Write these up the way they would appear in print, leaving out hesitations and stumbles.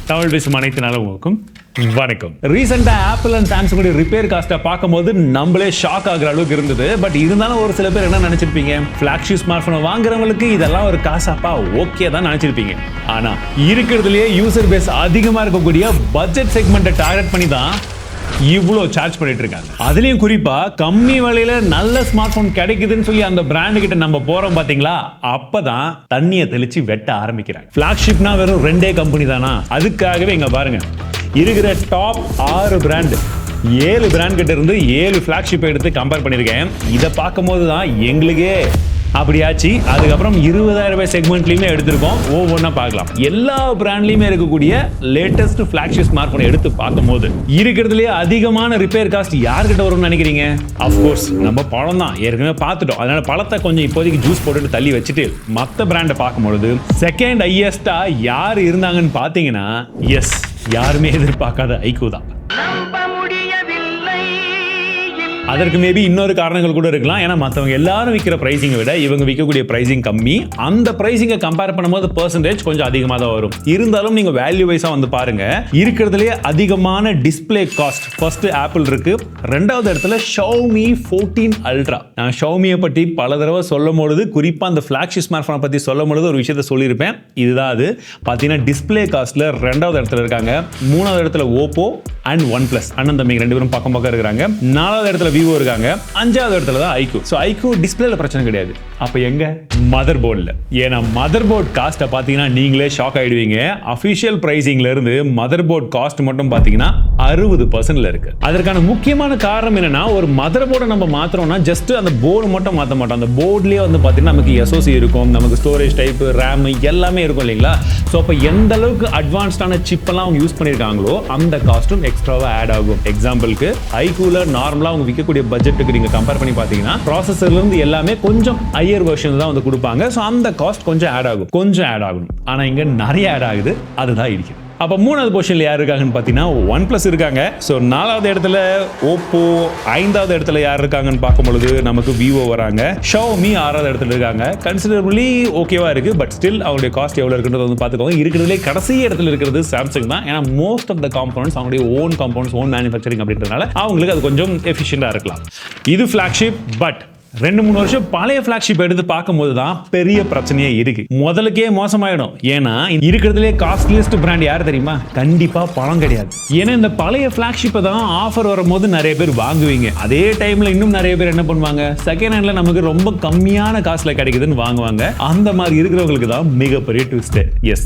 தமிழ் பேசும் அனைத்து நலவுக்கும் வணக்கம். ரீசெண்டா ஆப்பிள் அண்ட் சாம்சங் ரிப்பேர் காஸ்ட்டை பார்க்கும்போது நம்மளே ஷாக் ஆகிற அளவுக்கு இருந்தது. பட் இருந்தாலும் ஒரு சில பேர் என்ன நினைச்சிருப்பீங்க, ஃபிளாக்ஷிப் ஸ்மார்ட் போன் வாங்குறவங்களுக்கு இதெல்லாம் ஒரு காசாப்பா ஓகே தான் நினைச்சிருப்பீங்க. ஆனா இருக்கிறதுலயே யூசர் பேஸ் அதிகமா இருக்கக்கூடிய பட்ஜெட் செக்மெண்ட்டை டார்கெட் பண்ணி தான் இவ்வளோ சார்ஜ் பண்ணிட்டு இருக்காங்க. அதுலயும் குறிப்பா கம்மி விலையில நல்ல ஸ்மார்ட் போன் கிடைக்குதுன்னு சொல்லி அந்த பிராண்டு கிட்ட நம்ம போறோம் பாத்தீங்களா, அப்பதான் தண்ணியை தெளிச்சு வெட்ட ஆரம்பிக்கிறாங்க. ஃபிளாக்ஷிப்னா வெறும் 2 கம்பெனி தானா? அதுக்காகவே இங்க பாருங்க, இருக்கிற டாப் 6 பிராண்ட் 7 பிராண்ட் கிட்ட இருந்து 7 ஃபிளாக்ஷிப் எடுத்து கம்பேர் பண்ணிருக்கேன். இதை பார்க்கும் போது தான் எங்களுக்கே அப்படியாச்சு. அதுக்கப்புறம் 20,000 ரூபாய் செக்மெண்ட்லயுமே எடுத்திருக்கோம். ஒவ்வொன்றா பார்க்கலாம். எல்லா பிராண்ட்லயுமே இருக்கக்கூடிய லேட்டஸ்ட் ஃபிளாக்ஷிப் ஸ்மார்ட் போன் எடுத்து பார்க்கும்போது இருக்கிறதுலேயே அதிகமான ரிப்பேர் காஸ்ட் யார்கிட்ட வரும்னு நினைக்கிறீங்க? அஃப்கோர்ஸ் நம்ம பழம் தான் ஏற்கனவே பார்த்துட்டோம். அதனால பழத்தை கொஞ்சம் இப்போதைக்கு ஜூஸ் போட்டுட்டு தள்ளி வச்சுட்டு மற்ற பிராண்டை பார்க்கும்பொழுது செகண்ட் ஹையஸ்டா யார் இருந்தாங்கன்னு பார்த்தீங்கன்னா, எஸ், யாருமே எதிர்பார்க்காத iQOO தான். அதற்கு மேபி இன்னொரு காரணங்கள் கூட இருக்கலாம். ஏன்னா மற்றவங்க எல்லாரும் விற்கிற பிரைசிங்கை விட இவங்க விற்கக்கூடிய பிரைசிங் கம்மி. அந்த பிரைசிங்கை கம்பேர் பண்ணும்போது பெர்சன்டேஜ் கொஞ்சம் அதிகமாக தான் வரும். இருந்தாலும் நீங்க வேல்யூ வைஸா வந்து பாருங்க, இருக்கிறதுலே அதிகமான டிஸ்பிளே காஸ்ட் ஃபர்ஸ்ட் ஆப்பிள் இருக்கு, ரெண்டாவது இடத்துல Xiaomi 14 Ultra. நான் Xiaomiயை பற்றி பல தடவை சொல்லும் பொழுது, குறிப்பா அந்த ஃபிளாக்ஷிப் ஸ்மார்ட் போனை பத்தி சொல்லும் பொழுது ஒரு விஷயத்தை சொல்லியிருப்பேன். இதுதான் அது. பார்த்தீங்கன்னா டிஸ்பிளே காஸ்ட்ல ரெண்டாவது இடத்துல இருக்காங்க. மூணாவது இடத்துல OPPO அண்ட் OnePlus, அண்ணன் தம்பிங்க 2 பேரும் பக்கம் பக்கம் இருக்காங்க. நாலாவது இடத்துல vivo இருக்காங்க. அஞ்சாவது இடத்துல தான் iQOO. ஸோ iQOO டிஸ்பிளேல பிரச்சனை கிடையாது. அப்ப எங்க மதர் போர்டில்? ஏன்னா மதர் போர்ட் காஸ்ட்டை பார்த்தீங்கன்னா நீங்களே ஷாக் ஆயிடுவீங்க. அஃபிஷியல் பிரைசிங்ல இருந்து மதர் போர்ட் காஸ்ட் மட்டும் பார்த்தீங்கன்னா 60% இருக்கு. அதற்கான முக்கியமான காரணம் என்னன்னா, ஒரு மதர் போர்டை நம்ம மாத்திரம்னா ஜஸ்ட் அந்த போர்டு மட்டும் மாற்ற மாட்டோம். அந்த போர்ட்லேயே வந்து பார்த்தீங்கன்னா நமக்கு SOC இருக்கும், நமக்கு ஸ்டோரேஜ் டைப், ரேம் எல்லாமே இருக்கும் இல்லைங்களா? ஸோ அப்போ எந்த அளவுக்கு அட்வான்ஸ்டான சிப் எல்லாம் அவங்க யூஸ் பண்ணியிருக்காங்களோ அந்த காஸ்ட்டும் எக்ஸ்ட்ராவா ஆட் ஆகும். எக்ஸாம்பிளுக்கு iQOOல நார்மலா அவங்க விற்கக்கூடிய பட்ஜெட்டுக்கு நீங்க கம்பேர் பண்ணி பார்த்தீங்கன்னா ப்ராசஸர்ல இருந்து எல்லாமே கொஞ்சம் ஹையர் வெர்ஷன் தான் வந்து கொடுப்பாங்க. ஸோ அந்த காஸ்ட் கொஞ்சம் ஆட் ஆகும். ஆனா இங்க நிறைய ஆட் ஆகுது. அதுதான் இருக்குது. அப்போ மூணாவது பொசிஷன்ல யார் இருக்காங்கன்னு பார்த்தீங்கன்னா OnePlus இருக்காங்க. ஸோ நாலாவது இடத்துல OPPO, ஐந்தாவது இடத்துல யார் இருக்காங்கன்னு பார்க்கும்பொழுது நமக்கு vivo வராங்க. Xiaomi 6வது இடத்துல இருக்காங்க. கன்சிடரபிளி ஓகேவா இருக்கு. பட் ஸ்டில் அவங்களுடைய காஸ்ட் எவ்வளவு இருக்குன்றது வந்து பார்த்துக்கோங்க. இருக்கிறதுலே கடைசி இடத்துல இருக்கிறது சாம்சங் தான். ஏன்னா மோஸ்ட் ஆஃப் த காம்பனன்ட்ஸ் அவங்களுடைய ஓன் காம்பனன்ட்ஸ், ஓன் மேனுஃபேக்சரிங் அப்படின்றதுனால அவங்களுக்கு அது கொஞ்சம் எஃபிஷியண்டா இருக்கலாம். இது ஃபிளாக்ஷிப். பட் 2-3 வருஷம் பழைய ஃபிளாக்ஷிப் எடுத்து பார்க்கும்போது தான் பெரிய பிரச்சனையே இருக்கு. முதலுக்கே மோசமாயிடும். ஏன்னா இருக்கிறதுலே காஸ்ட்லியஸ்ட் பிராண்ட் யார் தெரியுமா? கண்டிப்பா பழம் கிடையாது. ஏன்னா இந்த பழைய ஃபிளாக்ஷிப்பை தான் ஆஃபர் வரும்போது நிறைய பேர் வாங்குவீங்க. அதே டைம்ல இன்னும் நிறைய பேர் என்ன பண்ணுவாங்க, செகண்ட் ஹேண்ட்ல நமக்கு ரொம்ப கம்மியான காசுல கிடைக்குதுன்னு வாங்குவாங்க. அந்த மாதிரி இருக்கிறவங்களுக்கு தான் மிகப்பெரிய ட்விஸ்ட். எஸ்,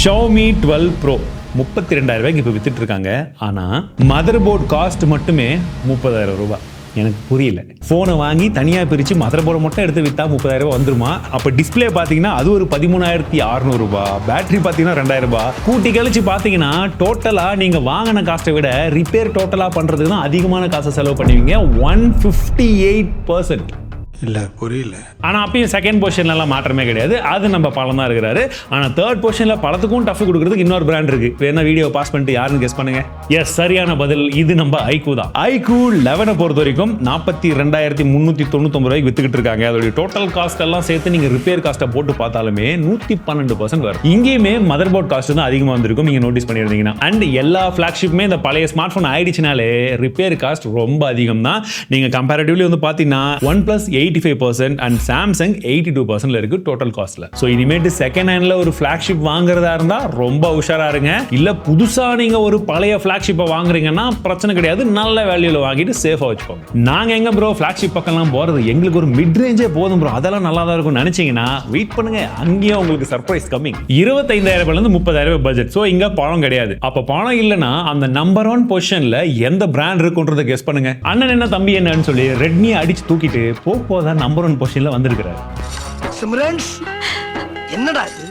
Xiaomi 12 Pro 32,000 ரூபாய்க்கு இப்போ வித்துட்டு இருக்காங்க. ஆனா மதர் போர்ட் காஸ்ட் மட்டுமே 30,000 ரூபாய். எனக்கு புரியல. போனை வாங்கி தனியா பிரிச்சு மதர் போர்டை மட்டும் எடுத்து வித்தா 30,000 ரூபாய் வந்துருமா? அப்ப டிஸ்பிளே பாத்தீங்கன்னா அது ஒரு 13,600 ரூபாய், பேட்டரி பாத்தீங்கன்னா 2,000 ரூபாய். கூட்டி கழிச்சு பாத்தீங்கன்னா டோட்டலா நீங்க வாங்கின காஸ்ட்டை விட ரிப்பேர் டோட்டலா பண்றதுக்கு தான் அதிகமான காசை செலவு பண்ணுவீங்க. 158%. இல்ல புரியல. ஆனா அப்பயும் செகண்ட் பொசிஷன்ல எல்லாம் மாற்றமே கிடையாது. அது நம்ம பழம் தான் இருக்கிறாரு. ஆனா தேர்ட் பொசிஷன்ல பழத்துக்கும் டஃப் கொடுக்கிறதுக்கு இன்னொரு பிராண்ட் இருக்கு. வேணா வீடியோ பாஸ் பண்ணிட்டு யாருன்னு கெஸ் பண்ணுங்க. எஸ், சரியான பதில். இது நம்ம iQOO தான். iQOO 11 பொறுத்த வரைக்கும் 42,399 ரூபாய்க்கு வித்துக்கிட்டு இருக்காங்க. அதோட டோட்டல் காஸ்ட் எல்லாம் சேர்த்து நீங்க ரிப்பேர் காஸ்ட்டை போட்டு பார்த்தாலுமே 112% வரும். இங்கேயுமே மதர் போர்ட் காஸ்ட் தான் அதிகமா வந்திருக்கும். நீங்க நோட்டீஸ் பண்ணிருந்தீங்கன்னா. அண்ட் எல்லா ஃபிளாக்ஷிப்புமே இந்த பழைய ஸ்மார்ட் போன் ஆயிடுச்சுனாலே ரிப்பேர் காஸ்ட் ரொம்ப அதிகம் தான். நீங்க கம்பேரிட்டிவ்லி வந்து பாத்தீங்கன்னா OnePlus 85% அண்ட் சாம்சங் 82% இருக்கு டோட்டல் காஸ்ட்ல. சோ இனிமேட்டு செகண்ட் ஹேண்ட்ல ஒரு ஃபிளாக்ஷிப் வாங்குறதா இருந்தா ரொம்ப உஷாரா இருங்க. இல்ல புதுசா நீங்க ஒரு பழைய ஃபிளாக்ஷிப்பை வாங்குறீங்கன்னா பிரச்சனை கிடையாது. நல்ல வேல்யூல வாங்கிட்டு சேஃபா வச்சுக்கோங்க. நாங்க எங்க ப்ரோ ஃபிளாக்ஷிப் பக்கம்லாம் போறது, எங்களுக்கு ஒரு மிட் ரேஞ்சே போதும் ப்ரோ, அதெல்லாம் நல்லா தான் இருக்கும் நினைச்சீங்கன்னா வெயிட் பண்ணுங்க. அங்கேயும் உங்களுக்கு சர்ப்ரைஸ் கம்மிங். 25,000 இருந்து 30,000 பட்ஜெட். சோ இங்க பணம் கிடையாது. அப்ப பணம் இல்லனா அந்த நம்பர் 1 பொசிஷன்ல எந்த பிராண்ட் இருக்குன்றத கெஸ் பண்ணுங்க. அண்ணன் என்ன தம்பி என்னன்னு சொல்லி ரெட்மி அடிச்சு தூக்கிட்டு போப்போ தான் நம்பர் 1 பொசிஷன்ல வந்திருக்கிறார். என்னடா இது?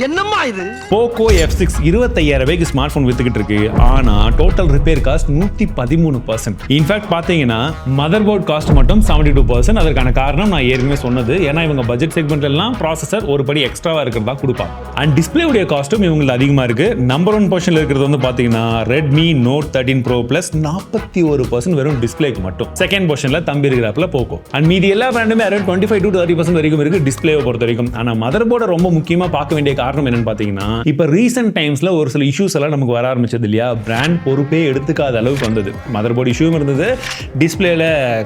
என்னம்மா இது? POCO F6 25,000 ரூபாய்க்கு ஸ்மார்ட் போன் வித்துக்கிட்டு இருக்கு. ஆனா டோட்டல் ரிப்பேர் காஸ்ட் 113%. இன்ஃபேக்ட் பாத்தீங்கன்னா மதர் போர்ட் காஸ்ட் மட்டும் 72%. அதற்கான காரணம் நான் ஏற்கனவே சொன்னது. ஏன்னா இவங்க பட்ஜெட் செக்மெண்ட்ல எல்லாம் ப்ராசஸர் ஒரு படி எக்ஸ்ட்ராவா இருக்கிறதா கொடுப்பாங்க. அண்ட் டிஸ்பிளே உடைய காஸ்ட்டும் இவங்களுக்கு அதிகமா இருக்கு. நம்பர் 1 பொசிஷன்ல இருக்கிறது வந்து பாத்தீங்கன்னா Redmi Note 13 Pro Plus 41% வெறும் டிஸ்பிளேக்கு மட்டும். செகண்ட் பொசிஷன்ல தம்பி இருக்கிறாப்ல POCO. அண்ட் மீதி எல்லா பிராண்டுமே அரௌண்ட் 25 to 30% வரைக்கும் இருக்கு டிஸ்பிளேவை பொறுத்த வரைக்கும். ஆனா மதர் போர்டை ரொம்ப முக்கியமா பார்க்க வேண்டிய காரணம் என்னன்னு பார்த்தீங்கன்னா இப்போ ரீசெண்ட் டைம்ஸ்ல ஒரு சில இஷ்யூஸ் எல்லாம் நமக்கு வர ஆரம்பிச்சது இல்லையா, பிராண்ட் பொறுப்பே எடுத்துக்காத அளவுக்கு வந்தது. மதர் போர்டு இஷ்யூவும் இருந்தது, டிஸ்பிளேல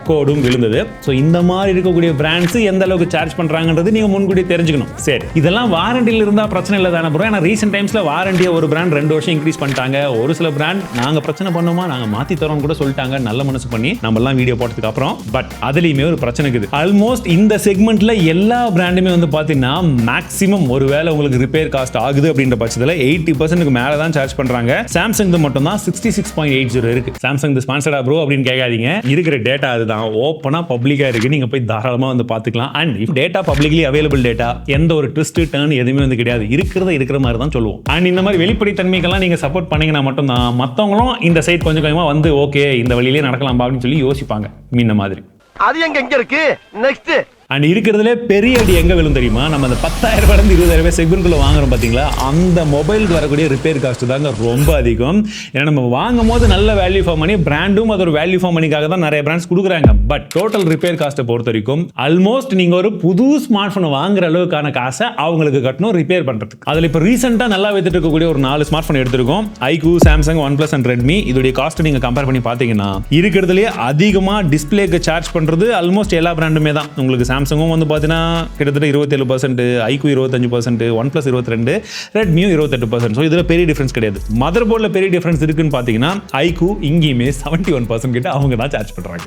கோடும் விழுந்தது. ஸோ இந்த மாதிரி இருக்கக்கூடிய பிராண்ட்ஸ் எந்த அளவுக்கு சார்ஜ் பண்றாங்கன்றது நீங்க முன்கூட்டி தெரிஞ்சுக்கணும். சரி, இதெல்லாம் வாரண்டியில் இருந்தா பிரச்சனை இல்லை தானே ப்ரோ? ஏன்னா ரீசெண்ட் டைம்ஸ்ல வாரண்டியை ஒரு பிராண்ட் 2 வருஷம் இன்க்ரீஸ் பண்ணிட்டாங்க. ஒரு சில பிராண்ட் நாங்க பிரச்சனை பண்ணோமா, நாங்க மாத்தி தரோம் கூட சொல்லிட்டாங்க, நல்ல மனசு பண்ணி நம்ம எல்லாம் வீடியோ போட்டதுக்கு அப்புறம். பட் அதுலயுமே ஒரு பிரச்சனை இருக்குது. ஆல்மோஸ்ட் இந்த செக்மெண்ட்ல எல்லா பிராண்டுமே வந்து பாத்தீங்கன்னா மேக்ஸிமம் ஒருவேளை உங்களுக்கு ரிப்பேர் காஸ்ட் ஆகுது அப்படின்ற பட்சத்தில் 80% மேல தான் சார்ஜ் பண்றாங்க. சாம்சங் மட்டும் தான் 66.80 இருக்கு. சாம்சங் ஸ்பான்சர்டா ப்ரோ அப்படின்னு கேட்காதீங்க, இருக்கிற டேட்டா அதுதான், ஓப்பனா பப்ளிக்கா இருக்கு, நீங்க போய் தாராளமா வந்து பாத்துக்கலாம். And data publicly available data, எந்த ஒரு ட்விஸ்ட் டர்ன் எதுவுமே வந்து கிடையாது, இருக்கிற மாதிரி தான் சொல்லுவோம். அண்ட் இந்த மாதிரி வெளிப்படைத்தன்மைக்கெல்லாம் நீங்க சப்போர்ட் பண்ணீங்கன்னா மட்டும் தான் மத்தவங்களும் இந்த சைட் கொஞ்சம் கொஞ்சமா வந்து ஓகே இந்த வழியிலே நடக்கலாம் அப்படின்னு சொல்லி யோசிப்பாங்க. மீன் மாதிரி அது எங்க இருக்கு நெக்ஸ்ட். அண்ட் இருக்கிறதுலே பெரிய அடி எங்க விழும் தெரியுமா? நம்ம அந்த 10,000 ரூபாய் 20,000 செக்மெண்ட்குள்ள வாங்குறோம் பாத்தீங்களா, அந்த மொபைலுக்கு வரக்கூடிய ரிப்பேர் காஸ்ட் தாங்க ரொம்ப அதிகம். ஏன்னா நம்ம வாங்கும் போது நல்ல வேல்யூ ஃபார் மணி, பிராண்டும் அது ஒரு வேல்யூ ஃபார் மணிக்காக தான் நிறைய பிராண்ட்ஸ் கொடுக்குறாங்க. பட் டோட்டல் ரிப்பேர் காஸ்ட்டை பொறுத்த வரைக்கும் ஆல்மோஸ்ட் நீங்க ஒரு புது ஸ்மார்ட் போன் வாங்குற அளவுக்கான காசை அவங்களுக்கு கட்டணும் ரிப்பேர் பண்றதுக்கு. அதுல இப்போ ரீசெண்டா நல்லா வித்துட்டு இருக்கக்கூடிய ஒரு 4 ஸ்மார்ட் போன் எடுத்திருக்கோம். iQOO, Samsung, OnePlus and Redmi. இதோடைய காஸ்ட் நீங்க கம்பேர் பண்ணி பாத்தீங்கன்னா இருக்கிறதுலே அதிகமா டிஸ்பிளேக்கு சார்ஜ் பண்றது ஆல்மோஸ்ட் எல்லா பிராண்டுமே தான். உங்களுக்கு சாம்சங்கும் வந்து பார்த்தீங்கன்னா கிட்டத்தட்ட 27%, iQOO 25%, OnePlus 22%, Redmi 28%. ஸோ இதில் பெரிய டிஃபரன்ஸ் கிடையாது. மதர் போர்டில் பெரிய டிஃபரன்ஸ் இருக்குன்னு பார்த்தீங்கன்னா iQOO இங்கேயுமே 71% கிட்ட அவங்க தான் சார்ஜ் பண்ணுறாங்க.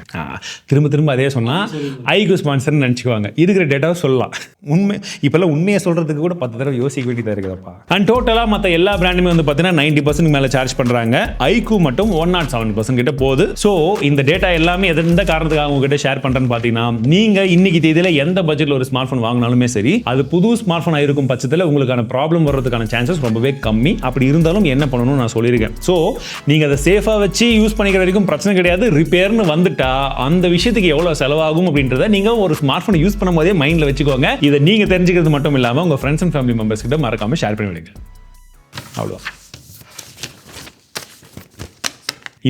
திரும்ப அதே சொன்னால் iQOO ஸ்பான்சர்னு நினச்சிக்குவாங்க. இருக்கிற டேட்டாவை சொல்லலாம். உண்மை இப்போல்லாம் உண்மையை சொல்கிறதுக்கு கூட 10 தடவை யோசிக்க வேண்டியதாக இருக்குதுப்பா. அண்ட் டோட்டலாக மற்ற எல்லா பிராண்டுமே வந்து பார்த்தீங்கன்னா 90% மேலே சார்ஜ் பண்ணுறாங்க. iQOO மட்டும் 107% கிட்ட போகுது. ஸோ இந்த டேட்டா எல்லாமே எந்த காரணத்துக்காக உங்ககிட்ட ஷேர் பண்ணுறேன்னு பார்த்தீங்கன்னா, நீங்கள் இன்னைக்கு தேதியில் எந்த பட்ஜெட்ல ஒரு ஸ்மார்ட் போன் வாங்கினாலுமே சரி, அது புது ஸ்மார்ட் போன் இருக்கும் பட்சத்தில் உங்களுக்கான ப்ராப்ளம் வர்றதுக்கான சான்சஸ் ரொம்பவே கம்மி. அப்படி இருந்தாலும் என்ன பண்ணணும்னு நான் சொல்லியிருக்கேன். ஸோ நீங்க அதை சேஃபா வச்சு யூஸ் பண்ணிக்கிற வரைக்கும் பிரச்சனை கிடையாது. ரிப்பேர்னு வந்துட்டா அந்த விஷயத்துக்கு எவ்வளவு செலவாகும் அப்படின்றத நீங்க ஒரு ஸ்மார்ட் போன் யூஸ் பண்ணும் போதே மைண்ட்ல வச்சுக்கோங்க. இதை நீங்க தெரிஞ்சுக்கிறது மட்டும் இல்லாம உங்க ஃப்ரெண்ட்ஸ் அண்ட் ஃபேமிலி மெம்பர்ஸ் கிட்ட மறக்காம ஷேர் பண்ணி விடுங்க. அவ்வளோ.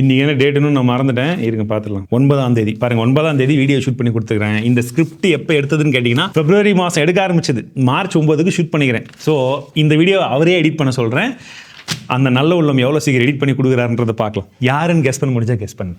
இன்னைக்கு என்ன டேட்டுன்னு நான் மறந்துட்டேன், இருங்க பார்த்துக்கலாம். 9ஆம் தேதி பாருங்க, 9ஆம் தேதி வீடியோ ஷூட் பண்ணி கொடுத்துக்கிறேன். இந்த ஸ்கிரிப்ட் எப்போ எடுத்ததுன்னு கேட்டிங்கன்னா பிப்ரவரி மாதம் எடுக்க ஆரம்பிச்சது, மார்ச் 9க்கு ஷூட் பண்ணிக்கிறேன். ஸோ இந்த வீடியோ அவரே எடிட் பண்ண சொல்கிறேன். அந்த நல்ல உள்ளம் எவ்வளோ சீக்கிரம் எடிட் பண்ணி கொடுக்குறாருன்றதை பார்க்கலாம். யாருன்னு கெஸ் பண்ண முடிஞ்சா கெஸ் பண்ணு.